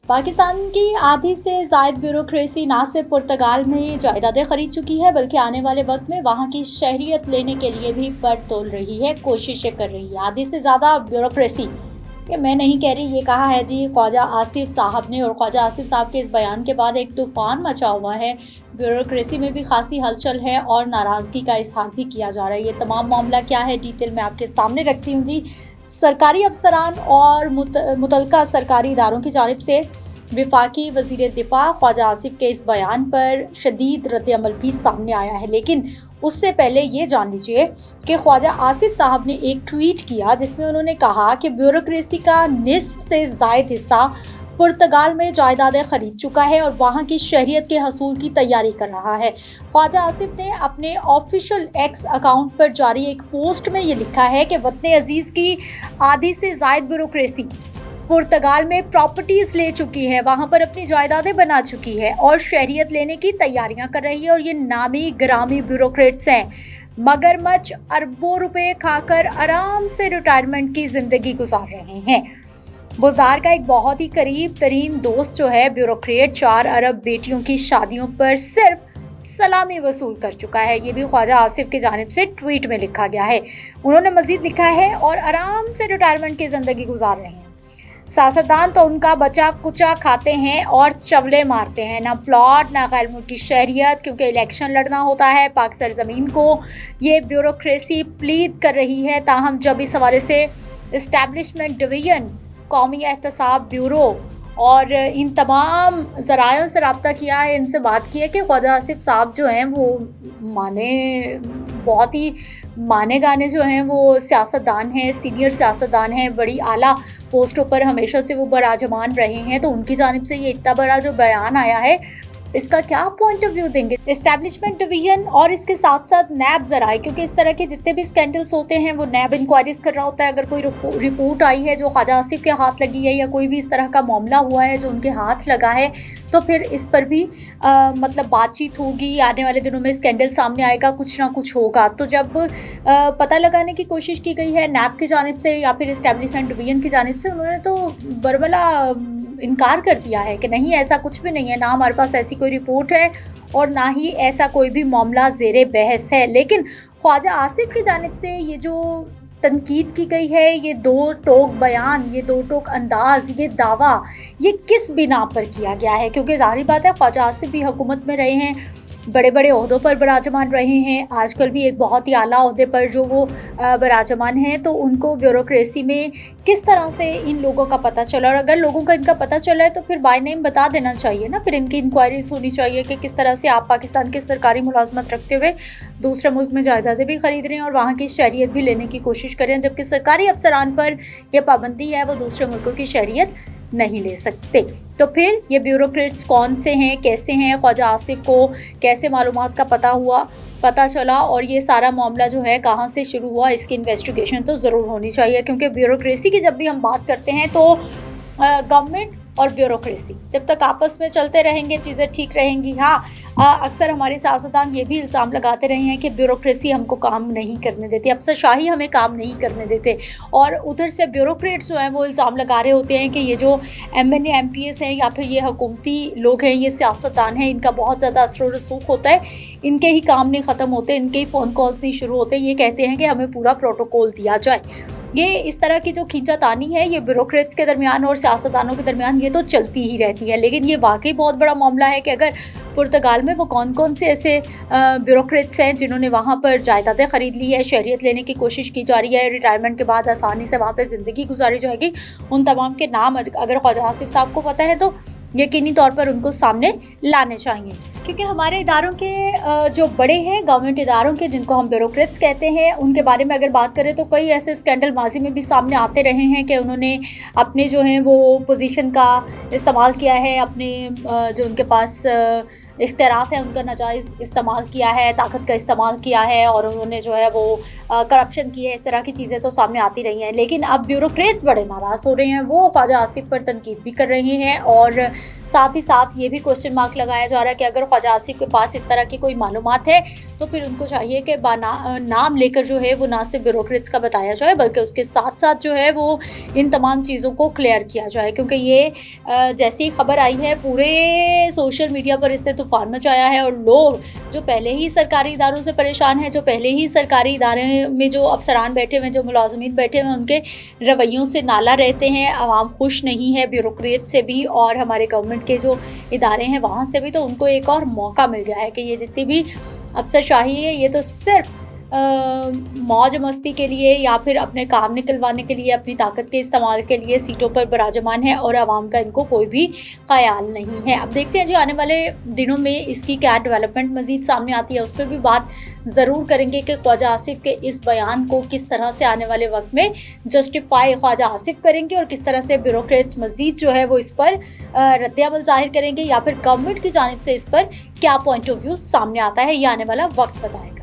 पाकिस्तान की आधी से ज़ायद ब्यूरोक्रेसी ना सिर्फ पुर्तगाल में जायदादें खरीद चुकी है बल्कि आने वाले वक्त में वहाँ की शहरियत लेने के लिए भी पर तोल रही है, कोशिशें कर रही है। आधी से ज़्यादा ब्यूरोक्रेसी, ये मैं नहीं कह रही, ये कहा है जी ख्वाजा आसिफ साहब ने। और ख्वाजा आसिफ साहब के इस बयान के बाद एक तूफान मचा हुआ है। ब्यूरोक्रेसी में भी खासी हलचल है और नाराज़गी का इजहार भी किया जा रहा है। ये तमाम मामला क्या है, डिटेल में आपके सामने रखती हूँ जी। सरकारी अफसरान और मुतल्लिका सरकारी इदारों की जानिब से वफाकी वज़ीर दिफा ख्वाजा आसिफ के इस बयान पर शदीद रद्द-ए-अमल भी सामने आया है। लेकिन उससे पहले ये जान लीजिए कि ख्वाजा आसिफ साहब ने एक ट्वीट किया जिसमें उन्होंने कहा कि ब्यूरोक्रेसी का निस्फ से ज़ायद हिस्सा पुर्तगाल में जायदादें खरीद चुका है और वहाँ की शहरियत के हसूल की तैयारी कर रहा है। ख्वाजा आसिफ ने अपने ऑफिशियल एक्स अकाउंट पर जारी एक पोस्ट में ये लिखा है कि वतन अजीज़ की आधी से ज़ायद ब्यूरोक्रेसी पुर्तगाल में प्रॉपर्टीज़ ले चुकी है, वहाँ पर अपनी जायदादें बना चुकी है और शहरियत लेने की तैयारियां कर रही है। और ये नामी ग्रामी ब्यूरोक्रेट्स हैं, मगरमच्छ अरबों रुपए खाकर आराम से रिटायरमेंट की ज़िंदगी गुजार रहे हैं। बुज़दार का एक बहुत ही करीब तरीन दोस्त जो है ब्यूरोक्रेट 4 अरब बेटियों की शादियों पर सिर्फ सलामी वसूल कर चुका है। ये भी ख्वाजा आसिफ की जानिब से ट्वीट में लिखा गया है। उन्होंने मज़ीद लिखा है और आराम से रिटायरमेंट की ज़िंदगी गुजार रहे हैं। सियासतदान तो उनका बचा कुचा खाते हैं और चवले मारते हैं, ना प्लॉट ना गैर मुल्की शहरियत, क्योंकि इलेक्शन लड़ना होता है। पाक सरजमीन को ये ब्यूरोक्रेसी प्लीद कर रही है। ताहम जब इस हवाले से इस्टेब्लिशमेंट डिवीज़न, कौमी एहतसाब ब्यूरो और इन तमाम ज़रायों से रब्ता किया है, इनसे बात की है कि ख्वाजा आसिफ साहब जो हैं वो बहुत ही माने गाने जो हैं वो सियासतदान हैं, सीनियर सियासतदान हैं, बड़ी आला पोस्टों पर हमेशा से वो बराजमान रहे हैं। तो उनकी जानिब से ये इतना बड़ा जो बयान आया है, इसका क्या पॉइंट ऑफ व्यू देंगे इस्टेब्लिशमेंट डिवीजन और इसके साथ साथ नैब ज़राए, क्योंकि इस तरह के जितने भी स्कैंडल्स होते हैं वो नैब इंक्वायरीज कर रहा होता है। अगर कोई रिपोर्ट आई है जो ख्वाजा आसिफ के हाथ लगी है या कोई भी इस तरह का मामला हुआ है जो उनके हाथ लगा है, तो फिर इस पर भी मतलब बातचीत होगी। आने वाले दिनों में स्कैंडल सामने आएगा, कुछ ना कुछ होगा। तो जब पता लगाने की कोशिश की गई है नैब की जानिब से या फिर इस्टेब्लिशमेंट डिवीजन की जानिब से, उन्होंने तो बरमला इनकार कर दिया है कि नहीं, ऐसा कुछ भी नहीं है, ना हमारे पास ऐसी कोई रिपोर्ट है और ना ही ऐसा कोई भी मामला ज़ेरे बहस है। लेकिन ख्वाजा आसिफ की जानिब से ये जो तनकीद की गई है, ये दो टोक बयान, ये दो टोक अंदाज, ये दावा, ये किस बिना पर किया गया है? क्योंकि ज़ाहिर बात है ख्वाजा आसिफ भी हुकूमत में रहे हैं, बड़े बड़े ओहदों पर बराजमान रहे हैं, आजकल भी एक बहुत ही आला ओहदे पर जो वो बराजमान हैं। तो उनको ब्यूरोक्रेसी में किस तरह से इन लोगों का पता चला, और अगर लोगों का इनका पता चला है तो फिर बाय नेम बता देना चाहिए ना। फिर इनकी इंक्वायरीज होनी चाहिए कि किस तरह से आप पाकिस्तान के सरकारी मुलाजमत रखते हुए दूसरे मुल्क में जायदादें भी खरीद रहे हैं और वहाँ की शहरियत भी लेने की कोशिश कर रहे हैं, जबकि सरकारी अफसरान पर यह पाबंदी है, वो दूसरे मुल्कों की शहरियत नहीं ले सकते। तो फिर ये ब्यूरोक्रेट्स कौन से हैं, कैसे हैं, ख्वाजा आसिफ को कैसे मालूमात का पता चला और ये सारा मामला जो है कहाँ से शुरू हुआ, इसकी इन्वेस्टिगेशन तो ज़रूर होनी चाहिए। क्योंकि ब्यूरोक्रेसी की जब भी हम बात करते हैं तो गवर्नमेंट और ब्यूरोक्रेसी जब तक आपस में चलते रहेंगे चीज़ें ठीक रहेंगी। हाँ, अक्सर हमारे सियासतदान ये भी इल्ज़ाम लगाते रहे हैं कि ब्यूरोक्रेसी हमको काम नहीं करने देती, अफसरशाही हमें काम नहीं करने देते, और उधर से ब्यूरोक्रेट्स जो हैं वो इल्ज़ाम लगा रहे होते हैं कि ये जो MNA MPS हैं या फिर ये हुकूमती लोग हैं, ये सियासतदान हैं, इनका बहुत ज़्यादा असर व रसूख होता है, इनके ही काम नहीं ख़त्म होते, इनके ही फ़ोन कॉल्स नहीं शुरू होते। ये कहते हैं कि हमें पूरा प्रोटोकॉल दिया जाए। ये इस तरह की जो खींचातानी है ये ब्यूरोक्रेट्स के दरमियान और सियासतदानों के दरमियान ये तो चलती ही रहती है। लेकिन ये वाकई बहुत बड़ा मामला है कि अगर पुर्तगाल में वो कौन कौन से ऐसे ब्यूरोक्रेट्स हैं जिन्होंने वहाँ पर जायदादें ख़रीद ली है, शहरियत लेने की कोशिश की जा रही है, रिटायरमेंट के बाद आसानी से वहाँ पर ज़िंदगी गुजारी जाएगी, उन तमाम के नाम अगर ख्वाजा आसिफ साहब को पता है तो यकीनी तौर पर उनको सामने लाने चाहिए। क्योंकि हमारे इदारों के जो बड़े हैं, गवर्नमेंट इदारों के, जिनको हम ब्यूरोक्रेट्स कहते हैं, उनके बारे में अगर बात करें तो कई ऐसे स्कैंडल माजी में भी सामने आते रहे हैं कि उन्होंने अपने जो हैं वो पोजीशन का इस्तेमाल किया है, अपने जो उनके पास इख्तियारात है उनका नाजायज़ इस्तेमाल किया है, ताकत का इस्तेमाल किया है और उन्होंने जो है वो करप्शन की है, इस तरह की चीज़ें तो सामने आती रही हैं। लेकिन अब ब्यूरोक्रेट्स बड़े नाराज़ हो रहे हैं, वो ख्वाजा आसिफ पर तनकीद भी कर रहे हैं और साथ ही साथ ये भी क्वेश्चन मार्क लगाया जा रहा है कि अगर ख्वाजा आसिफ के पास इस तरह की कोई मालूमात है तो फिर उनको चाहिए कि नाम लेकर जो है वो ना सिर्फ ब्यूरोक्रेट्स का बताया जाए बल्कि उसके साथ साथ जो है वो इन तमाम चीज़ों को क्लियर किया जाए, क्योंकि ये जैसी ही खबर आई है पूरे सोशल मीडिया पर इसने तूफान मचाया है और लोग जो पहले ही सरकारी इदारों से परेशान हैं, जो पहले ही सरकारी इदारे में जो अफसरान बैठे हुए हैं, जो मुलाजमीन बैठे हुए हैं, उनके रवैयों से नाला रहते हैं। आवाम खुश नहीं है ब्यूरोक्रेट से भी और हमारे गवर्नमेंट के जो इदारे हैं वहाँ से भी। तो उनको एक और मौका मिल गया है कि ये जितनी भी अफसरशाही है ये तो सिर्फ मौज मस्ती के लिए या फिर अपने काम निकलवाने के लिए, अपनी ताकत के इस्तेमाल के लिए सीटों पर विराजमान है और आवाम का इनको कोई भी ख्याल नहीं है। अब देखते हैं जी आने वाले दिनों में इसकी क्या डेवलपमेंट मज़ीद सामने आती है, उस पर भी बात ज़रूर करेंगे कि ख्वाजा आसिफ के इस बयान को किस तरह से आने वाले वक्त में जस्टिफाई ख्वाजा आसिफ करेंगे और किस तरह से ब्यूरोक्रेट्स मज़ीद जो है वो इस पर रद्द-ए-अमल ज़ाहिर करेंगे या फिर गवर्नमेंट की जानिब से इस पर क्या पॉइंट ऑफ व्यू सामने आता है, ये आने वाला वक्त बताएगा।